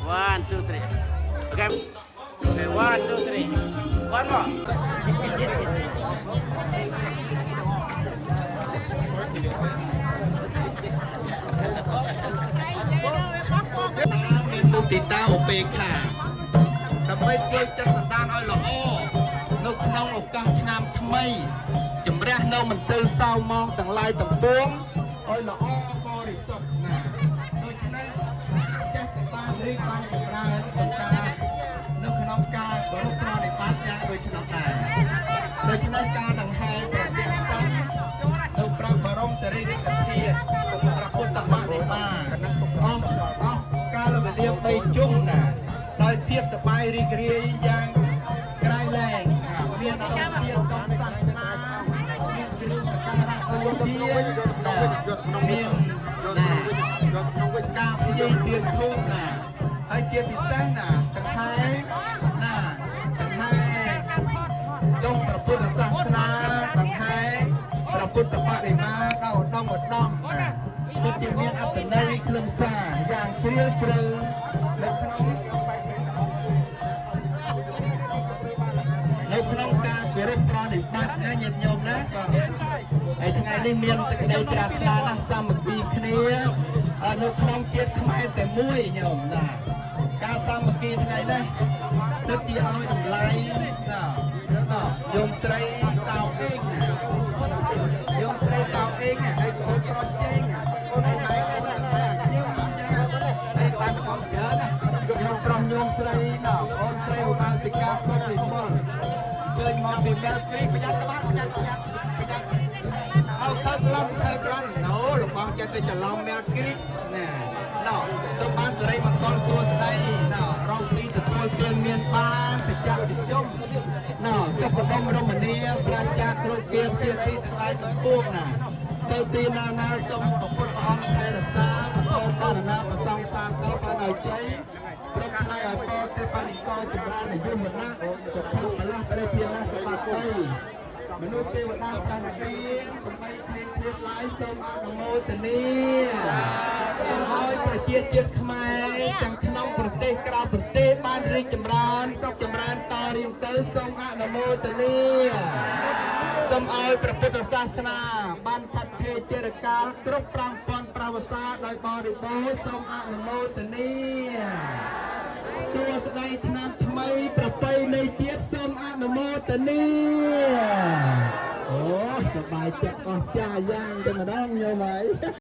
One, two, three. Okay. Okay, one, two, three. One more. មានមុខទីតាឧបេក្ខាដើម្បីធ្វើចិត្តសន្តានឲ្យល្អនៅក្នុងឱកាសឆ្នាំថ្មីជំរះនៅមន្ទិលសៅម៉ងទាំងឡាយទាំងពួងឲ្យល្អបរិសុទ្ធណាដូច្នេះចេះតែបានរៀបបានចម្រើនក្នុងការនៅក្នុងការគោរពប្រតិបត្តិយ៉ាងដូចនោះដែរដូច្នេះការដង្ហែប្រតិបត្តិនៅព្រះបរមសារីរិកធាតុព្រះពុទ្ធបដិមាអស់កាលវេលា3ជុំណាដោយភាពសប្បាយរីករាយយ៉ាងក្រៃលែងមានអង្គារតាមសាសនាមានគ្រឿងសក្ការៈបូជាមានការព្យាយាមធូបណាហើយជាពិសេសណាទាំងខែណាទាំងខែចុងព្រះពុទ្ធសាសនាទាំងខែព្រះពុទ្ធបដិមាដល់ឧត្តមណាពិតជាមានអត្ថន័យខ្លឹមសារយ៉ាងជ្រាលជ្រៅនៅក្នុងការគោរពប្រតិបត្តិណាញាតិញោមណាហើយថ្ងៃនេះមានសេចក្តីជ្រះថ្លាណាស់សាមគ្គីគ្នានៅក្នុងជាតិខ្មែរតែមួយញោមណាការសាមគ្គីថ្ងៃនេះពិតជាឲ្យតម្លៃណាយមស្រីតោអេងយមស្រីតោអេងហើយកូនប្រុសចេញអូនឯងឯងតែខ្ញុំហើយបានខំច្រើនណាខ្ញុំប្រុសញោមស្រីណាអូនស្រីឧបាសិកាគាត់និមន្តឃើញមកពីបែលគ្រីប្រយ័ត្នក្បាត់ប្រយ័ត្នអើខើក្លន់ណូលោកបងចិត្តទៅច្រឡំបែលគ្រីណាណូសូមបានសេរីមង្គលសួស្តីណូរងស្រីទទួលទានមានបានទៅចាក់ទៅជុំណូសុខដុមរមនាប្រាជ្ញាគ្រប់គៀបជាទីទាំងឡាយទាំងពួងណាទៅទីណាសូមប្រពុតព្រះអង្គថែរក្សាបន្តករណាប្រសងសានទៅបានឲ្យជ័យព្រមផ្នែកឲ្យពោទេបនិកចម្រើនអាយុវណ្ណៈសុខៈបលៈព្រះភិណាសបាតីមនុស្សទេវតាទាំងពីរដើម្បីគ្លៀងគ្លៀតឡាយសូមអនុមោទនាសូមឲ្យប្រជាជាតិខ្មែរទាំងក្នុងប្រទេសក្រៅប្រទេសបានរីកចម្រើនសុខចម្រើនតរៀងទៅសូមអនុមោទនាសូមឲ្យព្រះពុទ្ធសាសនាបានផាត់ភេជរកាលគ្រប់5000ប្រវត្តិសាស្ត្រដោយបរិបូរណ៍សូមអនុមោទនាសួស្តីឆ្នាំថ្មីប្រពៃណីជាតិសូមអនុមោទនាអូសប្បាយចិត្តអស់ចាយ៉ាងតែម្ដងញោមហើយ